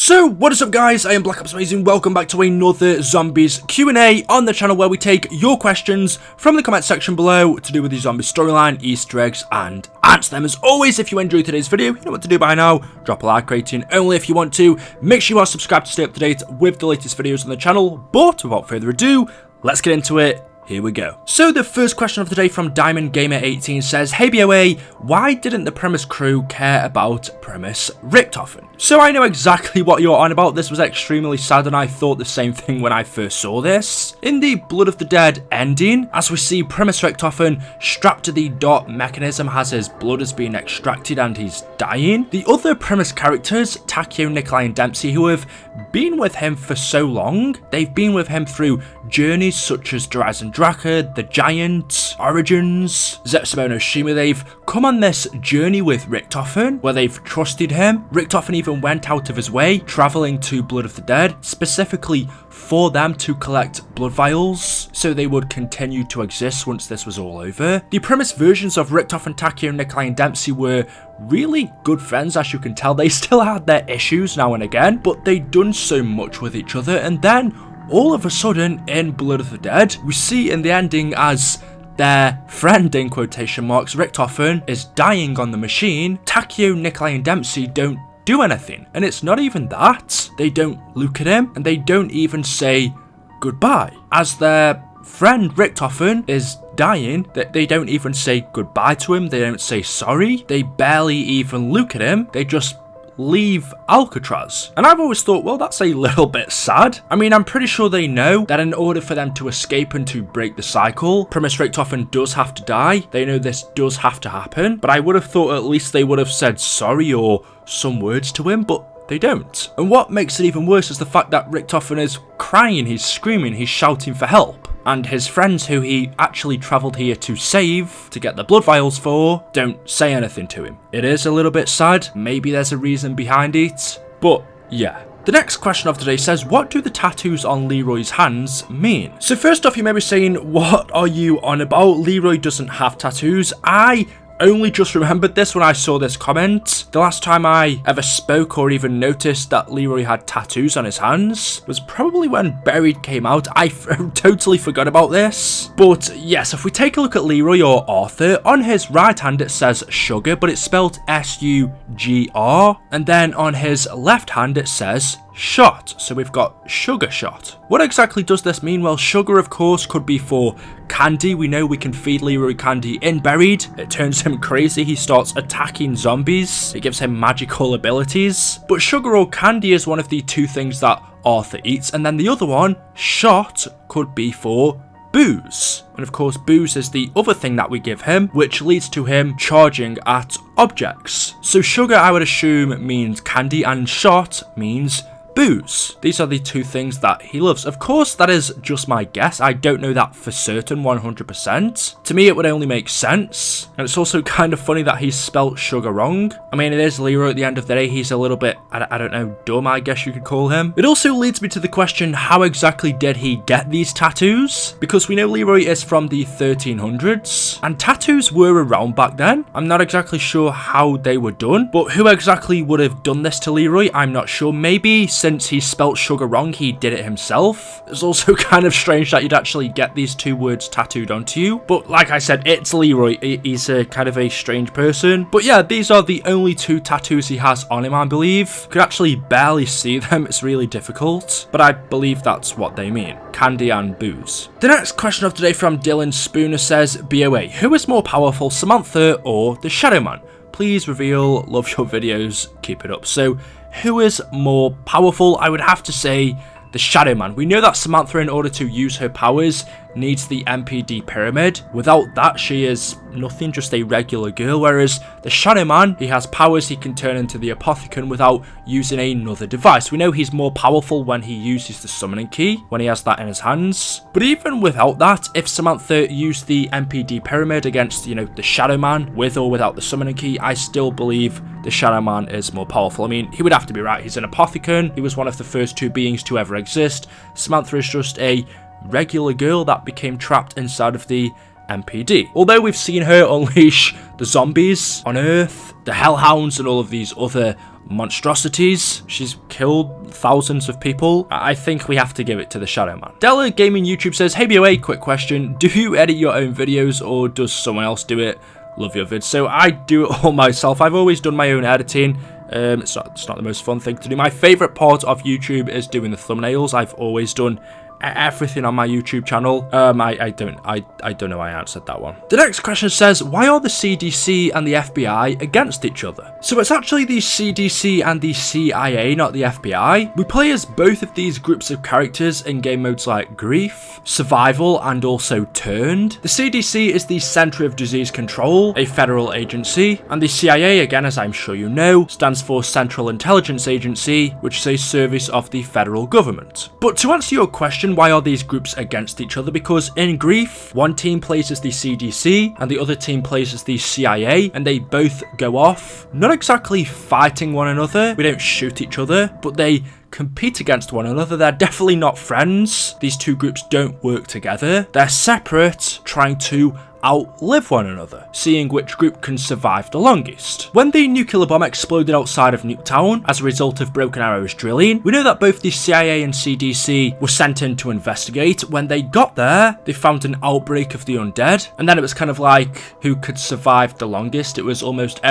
So, what is up guys, I am BlackOpsAmazing, welcome back to another Zombies Q&A on the channel where we take your questions from the comment section below to do with the zombie storyline, easter eggs and answer them. As always, if you enjoyed today's video, you know what to do by now, drop a like rating only if you want to, make sure you are subscribed to stay up to date with the latest videos on the channel, but without further ado, let's get into it. Here we go. So the first question of the day from Diamond Gamer 18 says, "Hey BOA, why didn't the Primis crew care about Primis Richthofen?" So I know exactly what you're on about. This was extremely sad and I thought the same thing when I first saw this. In the Blood of the Dead ending, as we see Primis Richthofen strapped to the dot mechanism as his blood is being extracted and he's dying. The other Primis characters, Takeo, Nikolai and Dempsey, who have been with him for so long, they've been with him through journeys such as Draz and Draka, The Giant, Origins, Zetsubo no Shima. They've come on this journey with Richtofen where they've trusted him. Richtofen even went out of his way, travelling to Blood of the Dead, specifically for them to collect blood vials, so they would continue to exist once this was all over. The Primis versions of Richtofen, Takeo, Nikolai and Dempsey were really good friends, as you can tell. They still had their issues now and again, but they'd done so much with each other, and then all of a sudden in Blood of the Dead, we see in the ending as their friend, in quotation marks, Richtofen, is dying on the machine. Takeo, Nikolai and Dempsey don't do anything, and it's not even that. They don't look at him, and they don't even say goodbye. As their friend Richtofen is dying, they don't even say goodbye to him, they don't say sorry, they barely even look at him, they just leave Alcatraz. And I've always thought, well, that's a little bit sad. I mean, I'm pretty sure they know that in order for them to escape and to break the cycle, Primis Richthofen does have to die. They know this does have to happen, but I would have thought at least they would have said sorry or some words to him, but they don't. And what makes it even worse is the fact that Richtofen is crying, he's screaming, he's shouting for help. And his friends, who he actually travelled here to save, to get the blood vials for, don't say anything to him. It is a little bit sad, maybe there's a reason behind it, but yeah. The next question of the day says, what do the tattoos on Leroy's hands mean? So first off, you may be saying, what are you on about? Leroy doesn't have tattoos. I only just remembered this when I saw this comment. The last time I ever spoke or even noticed that Leroy had tattoos on his hands was probably when Buried came out. I totally forgot about this. But yes, if we take a look at Leroy or Arthur, on his right hand it says sugar, but it's spelled S-U-G-R. And then on his left hand it says shot. So we've got sugar shot. What exactly does this mean? Well, sugar of course could be for candy. We know we can feed Leroy candy in Buried. It turns him crazy. He starts attacking zombies. It gives him magical abilities. But sugar or candy is one of the two things that Arthur eats. And then the other one, shot, could be for booze. And of course, booze is the other thing that we give him, which leads to him charging at objects. So sugar, I would assume, means candy, and shot means booze. These are the two things that he loves. Of course, that is just my guess. I don't know that for certain 100%. To me, it would only make sense. And it's also kind of funny that he spelt sugar wrong. I mean, it is Leroy at the end of the day. He's a little bit, I don't know, dumb, I guess you could call him. It also leads me to the question, how exactly did he get these tattoos? Because we know Leroy is from the 1300s, and tattoos were around back then. I'm not exactly sure how they were done, but who exactly would have done this to Leroy? I'm not sure. Maybe since he spelt sugar wrong, he did it himself. It's also kind of strange that you'd actually get these two words tattooed onto you. But like I said, it's Leroy. He's a kind of a strange person. But yeah, these are the only two tattoos he has on him, I believe. Could actually barely see them. It's really difficult. But I believe that's what they mean. Candy and booze. The next question of the day from Dylan Spooner says, BOA, who is more powerful, Samantha or the Shadow Man? Please reveal. Love your videos. Keep it up. So, who is more powerful? I would have to say the Shadow Man. We know that Samantha, in order to use her powers, needs the MPD pyramid. Without that, she is nothing, just a regular girl. Whereas the Shadow Man, he has powers. He can turn into the Apothecon without using another device. We know he's more powerful when he uses the summoning key, when he has that in his hands. But even without that, if Samantha used the MPD pyramid against, you know, the Shadow Man, with or without the summoning key, I still believe the Shadow Man is more powerful. I mean, he would have to be right. He's an Apothecon. He was one of the first two beings to ever exist. Samantha is just a regular girl that became trapped inside of the MPD. Although we've seen her unleash the zombies on Earth, the Hellhounds, and all of these other monstrosities. She's killed thousands of people. I think we have to give it to the Shadow Man. Della Gaming YouTube says, hey BOA, quick question. Do you edit your own videos or does someone else do it? Love your vids. So I do it all myself. I've always done my own editing. It's not the most fun thing to do. My favorite part of YouTube is doing the thumbnails. I've always done everything on my YouTube channel. I don't know why I answered that one. The next question says, why are the CDC and the FBI against each other? So it's actually the CDC and the CIA, not the FBI. We play as both of these groups of characters in game modes like Grief, Survival, and also Turned. The CDC is the Center of Disease Control, a federal agency, and the CIA, again, as I'm sure you know, stands for Central Intelligence Agency, which is a service of the federal government. But to answer your question, why are these groups against each other? Because in Grief, one team plays as the CDC and the other team plays as the CIA, and they both go off, not exactly fighting one another. We don't shoot each other, but they compete against one another. They're definitely not friends. These two groups don't work together. They're separate, trying to outlive one another, seeing which group can survive the longest. When the nuclear bomb exploded outside of Nuketown as a result of Broken Arrow's drilling, we know that both the CIA and CDC were sent in to investigate. When they got there, they found an outbreak of the undead, and then it was kind of like who could survive the longest. It was almost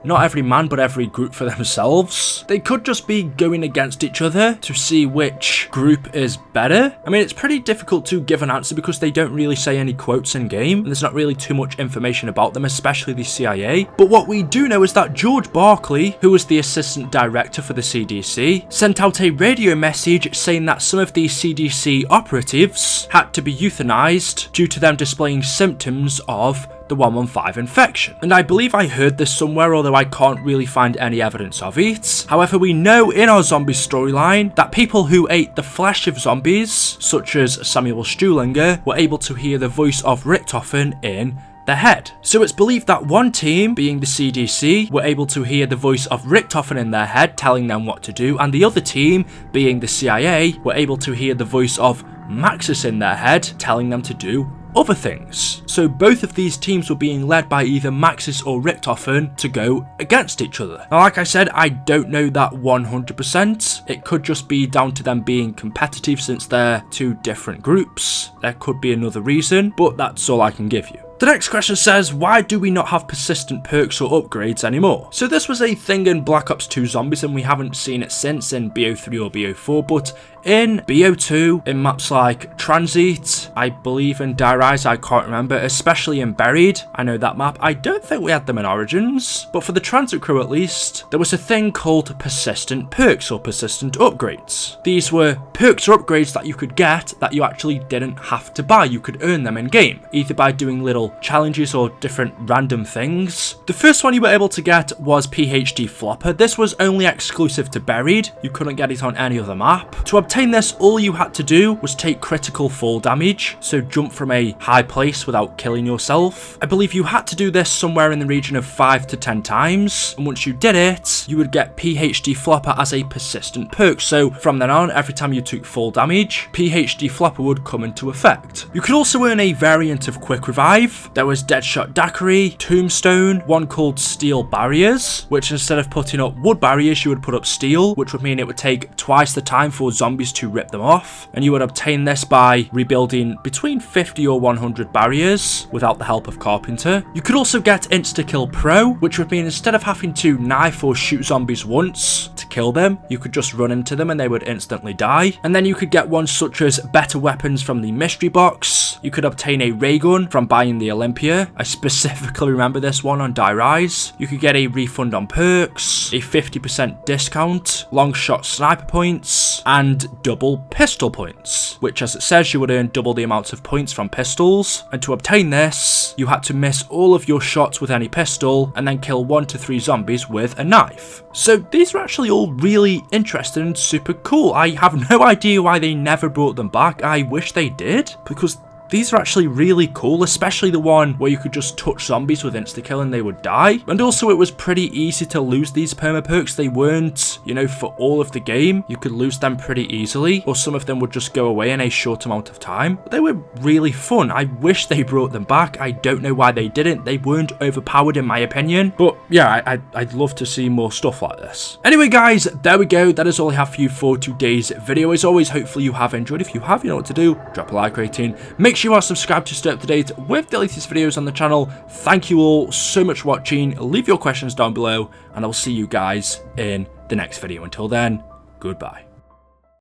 not every man, but every group for themselves. They could just be going against each other to see which group is better. I mean, it's pretty difficult to give an answer because they don't really say any quotes in game, and there's not really too much information about them, especially the CIA. But what we do know is that George Barkley, who was the assistant director for the CDC, sent out a radio message saying that some of the CDC operatives had to be euthanized due to them displaying symptoms of the 115 infection. And I believe I heard this somewhere, although I can't really find any evidence of it. However, we know in our zombie storyline that people who ate the flesh of zombies, such as Samuel Stuhlinger, were able to hear the voice of Richthofen in their head. So it's believed that one team, being the CDC, were able to hear the voice of Richthofen in their head telling them what to do, and the other team, being the CIA, were able to hear the voice of Maxis in their head telling them to do other things. So both of these teams were being led by either Maxis or Richthofen to go against each other. Now, like I said, I don't know that 100%. It could just be down to them being competitive since they're two different groups. There could be another reason, but that's all I can give you. The next question says, why do we not have persistent perks or upgrades anymore? So this was a thing in Black Ops 2 Zombies and we haven't seen it since in BO3 or BO4, but in BO2, in maps like Transit, I believe in Die Rise, I can't remember, especially in Buried, I know that map. I don't think we had them in Origins, but for the Transit crew at least, there was a thing called persistent perks or persistent upgrades. These were perks or upgrades that you could get that you actually didn't have to buy. You could earn them in game, either by doing little challenges or different random things. The first one you were able to get was PhD Flopper. This was only exclusive to Buried. You couldn't get it on any other map. To obtain this, all you had to do was take critical fall damage, so jump from a high place without killing yourself. I believe you had to do this somewhere in the region of 5 to 10 times, and once you did it, you would get PhD Flopper as a persistent perk. So from then on, every time you took fall damage, PhD Flopper would come into effect. You could also earn a variant of Quick Revive. There was Deadshot Daiquiri, Tombstone, one called Steel Barriers, which instead of putting up wood barriers, you would put up steel, which would mean it would take twice the time for zombies to rip them off, and you would obtain this by rebuilding between 50 or 100 barriers without the help of Carpenter. You could also get Insta-Kill Pro, which would mean instead of having to knife or shoot zombies once to kill them, you could just run into them and they would instantly die. And then you could get ones such as better weapons from the mystery box. You could obtain a ray gun from buying the Olympia. I specifically remember this one on Die Rise. You could get a refund on perks, a 50% discount, long shot sniper points, and double pistol points, which as it says you would earn double the amount of points from pistols, and to obtain this you had to miss all of your shots with any pistol and then kill 1 to 3 zombies with a knife. So these are actually all really interesting and super cool. I have no idea why they never brought them back. I wish they did, because these are actually really cool, especially the one where you could just touch zombies with insta-kill and they would die. And also it was pretty easy to lose these perma perks. They weren't, you know, for all of the game. You could lose them pretty easily, or some of them would just go away in a short amount of time. But they were really fun. I wish they brought them back. I don't know why they didn't. They weren't overpowered in my opinion, but yeah, I'd love to see more stuff like this. Anyway, guys, there we go. That is all I have for you for today's video. As always, hopefully you have enjoyed. If you have, you know what to do. Drop a like rating. Make sure you are subscribed to stay up to date with the latest videos on the channel. Thank you all so much for watching. Leave your questions down below, and I'll see you guys in the next video. Until then, goodbye.